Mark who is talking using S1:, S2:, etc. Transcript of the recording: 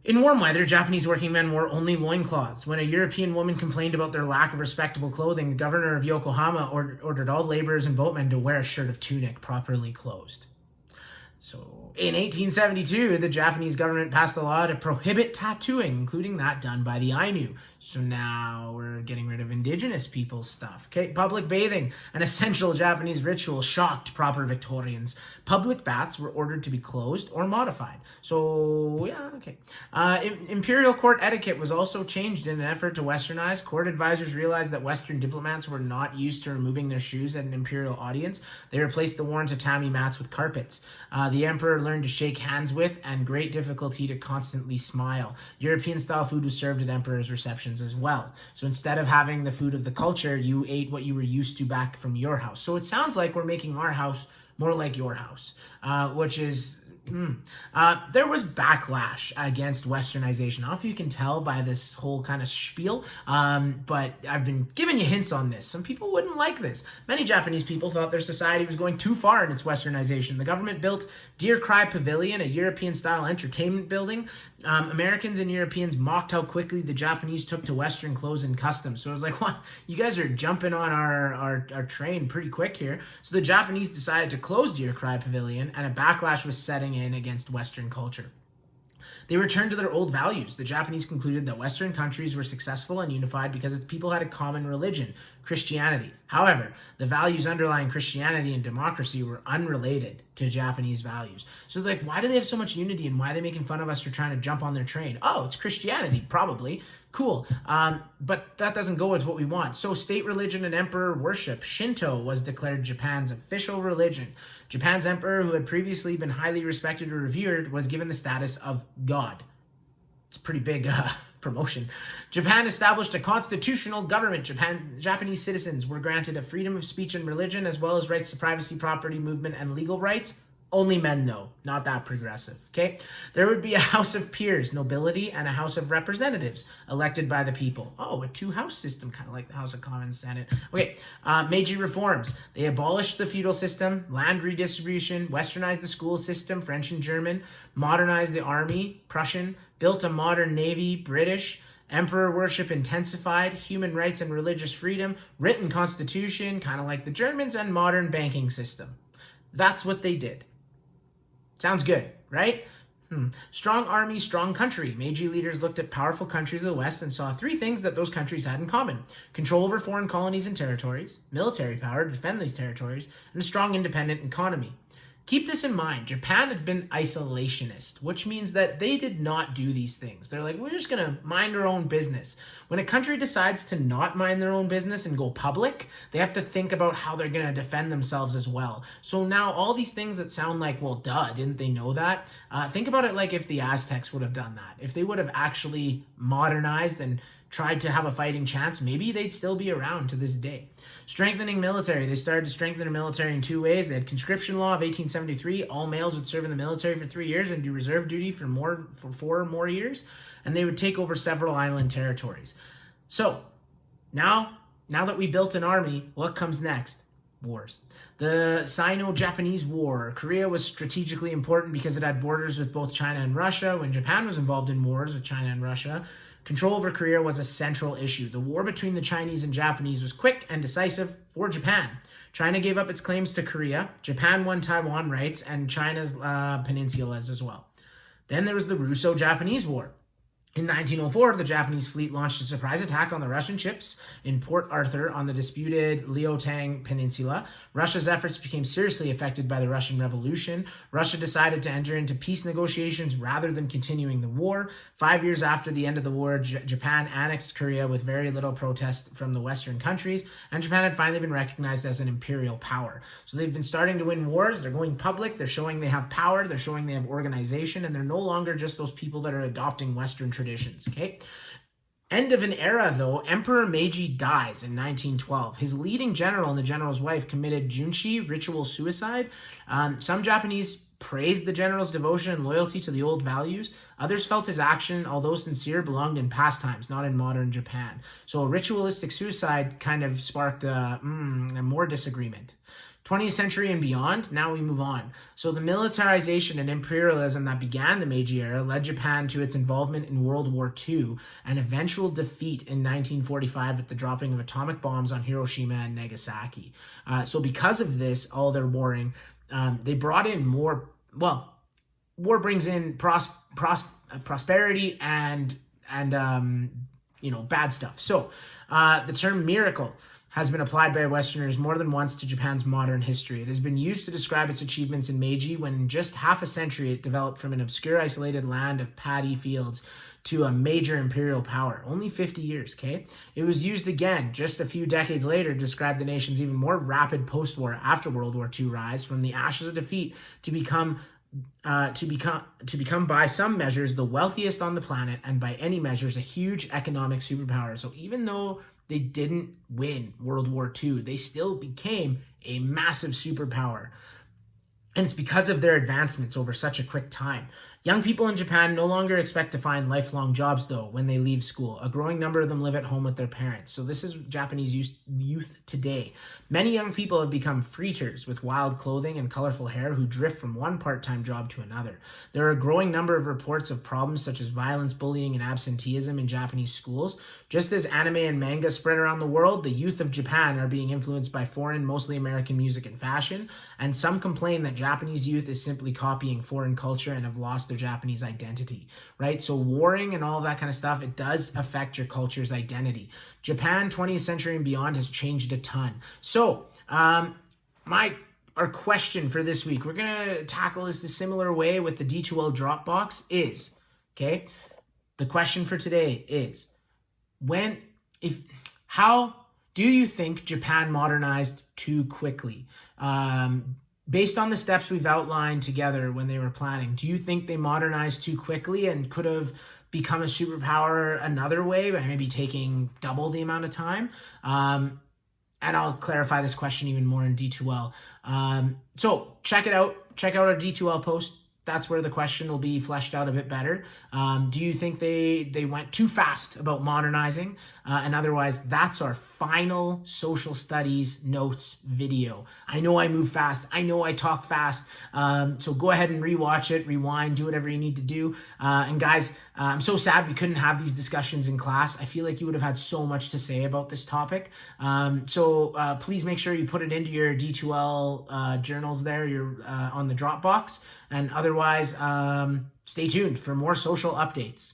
S1: In warm weather, Japanese working men wore only loincloths. When a European woman complained about their lack of respectable clothing, the governor of Yokohama ordered all laborers and boatmen to wear a shirt of tunic properly closed. So, in 1872, the Japanese government passed a law to prohibit tattooing, including that done by the Ainu. So now we're getting rid of indigenous people's stuff. Okay, public bathing, an essential Japanese ritual, shocked proper Victorians. Public baths were ordered to be closed or modified. So, yeah, okay. Imperial court etiquette was also changed in an effort to westernize. Court advisors realized that Western diplomats were not used to removing their shoes at an imperial audience. They replaced the worn tatami mats with carpets. The emperor learned to shake hands with, and great difficulty to constantly smile. European-style food was served at emperor's receptions as well. So instead of having the food of the culture, you ate what you were used to back from your house. So it sounds like we're making our house more like your house, which is... There was backlash against Westernization. I don't know if you can tell by this whole kind of spiel, but I've been giving you hints on this. Some people wouldn't like this. Many Japanese people thought their society was going too far in its Westernization. The government built Deer Cry Pavilion, a European-style entertainment building. Americans and Europeans mocked how quickly the Japanese took to Western clothes and customs. So it was like, what? You guys are jumping on our train pretty quick here. So the Japanese decided to close Deer Cry Pavilion, and a backlash was setting in against Western culture. They returned to their old values. The Japanese concluded that Western countries were successful and unified because its people had a common religion, Christianity. However, the values underlying Christianity and democracy were unrelated to Japanese values. So like, why do they have so much unity, and why are they making fun of us for trying to jump on their train? Oh, it's Christianity, probably. Cool. But that doesn't go with what we want. So state religion and emperor worship. Shinto was declared Japan's official religion. Japan's emperor, who had previously been highly respected or revered, was given the status of God. It's a pretty big promotion. Japan established a constitutional government. Japanese citizens were granted a freedom of speech and religion, as well as rights to privacy, property, movement, and legal rights. Only men, though. Not that progressive, okay? There would be a House of Peers, nobility, and a House of Representatives, elected by the people. Oh, a two-house system, kind of like the House of Commons, Senate. Okay, Meiji reforms. They abolished the feudal system, land redistribution, westernized the school system, French and German, modernized the army, Prussian, built a modern navy, British, emperor worship intensified, human rights and religious freedom, written constitution, kind of like the Germans, and modern banking system. That's what they did. Sounds good, right? Strong army, strong country. Meiji leaders looked at powerful countries of the West and saw three things that those countries had in common: control over foreign colonies and territories, military power to defend these territories, and a strong independent economy. Keep this in mind. Japan had been isolationist, which means that they did not do these things. They're like, we're just going to mind our own business. When a country decides to not mind their own business and go public, they have to think about how they're going to defend themselves as well. So now all these things that sound like, well, duh, didn't they know that? Think about it like if the Aztecs would have done that. If they would have actually modernized and tried to have a fighting chance, maybe they'd still be around to this day. Strengthening military. They started to strengthen their military in two ways. They had conscription law of 1873. All males would serve in the military for 3 years and do reserve duty for 4 more years. And they would take over several island territories. So now that we built an army, what comes next? Wars. The Sino-Japanese War. Korea was strategically important because it had borders with both China and Russia. When Japan was involved in wars with China and Russia, control over Korea was a central issue. The war between the Chinese and Japanese was quick and decisive for Japan. China gave up its claims to Korea. Japan won Taiwan rights and China's peninsulas as well. Then there was the Russo-Japanese War. In 1904, the Japanese fleet launched a surprise attack on the Russian ships in Port Arthur on the disputed Liaotang Peninsula. Russia's efforts became seriously affected by the Russian Revolution. Russia decided to enter into peace negotiations rather than continuing the war. 5 years after the end of the war, Japan annexed Korea with very little protest from the Western countries, and Japan had finally been recognized as an imperial power. So they've been starting to win wars. They're going public. They're showing they have power. They're showing they have organization, and they're no longer just those people that are adopting Western traditions, okay? End of an era, though. Emperor Meiji dies in 1912. His leading general and the general's wife committed junshi, ritual suicide. Some Japanese praised the general's devotion and loyalty to the old values. Others felt his action, although sincere, belonged in past times, not in modern Japan. So a ritualistic suicide kind of sparked more disagreement. 20th century and beyond, now we move on. So the militarization and imperialism that began the Meiji era led Japan to its involvement in World War II and eventual defeat in 1945 with the dropping of atomic bombs on Hiroshima and Nagasaki. So because of this, all their warring, they brought in more, well, war brings in prosperity and bad stuff. So the term miracle has been applied by Westerners more than once to Japan's modern history. It has been used to describe its achievements in Meiji, when in just half a century it developed from an obscure isolated land of paddy fields to a major imperial power. Only 50 years, okay? It was used again just a few decades later to describe the nation's even more rapid post-war after World War II rise from the ashes of defeat to become by some measures the wealthiest on the planet, and by any measures a huge economic superpower. So even though they didn't win World War II, they still became a massive superpower. And it's because of their advancements over such a quick time. Young people in Japan no longer expect to find lifelong jobs, though, when they leave school. A growing number of them live at home with their parents. So this is Japanese youth today. Many young people have become freeters with wild clothing and colorful hair who drift from one part-time job to another. There are a growing number of reports of problems such as violence, bullying, and absenteeism in Japanese schools. Just as anime and manga spread around the world, the youth of Japan are being influenced by foreign, mostly American music and fashion, and some complain that Japanese youth is simply copying foreign culture and have lost their Japanese identity, right? So warring and all of that kind of stuff, it does affect your culture's identity. Japan, 20th century and beyond, has changed a ton. So our question for this week, we're going to tackle this a similar way with the D2L Dropbox is, okay? The question for today is, how do you think Japan modernized too quickly? Based on the steps we've outlined together when they were planning, do you think they modernized too quickly and could have become a superpower another way by maybe taking double the amount of time? And I'll clarify this question even more in D2L. So check it out. Check out our D2L post. That's where the question will be fleshed out a bit better. Do you think they went too fast about modernizing? And otherwise, that's our final social studies notes video. I know I move fast. I know I talk fast. So go ahead and rewatch it, rewind, do whatever you need to do. And guys, I'm so sad we couldn't have these discussions in class. I feel like you would have had so much to say about this topic. So please make sure you put it into your D2L journals there, on the Dropbox. And otherwise, stay tuned for more social updates.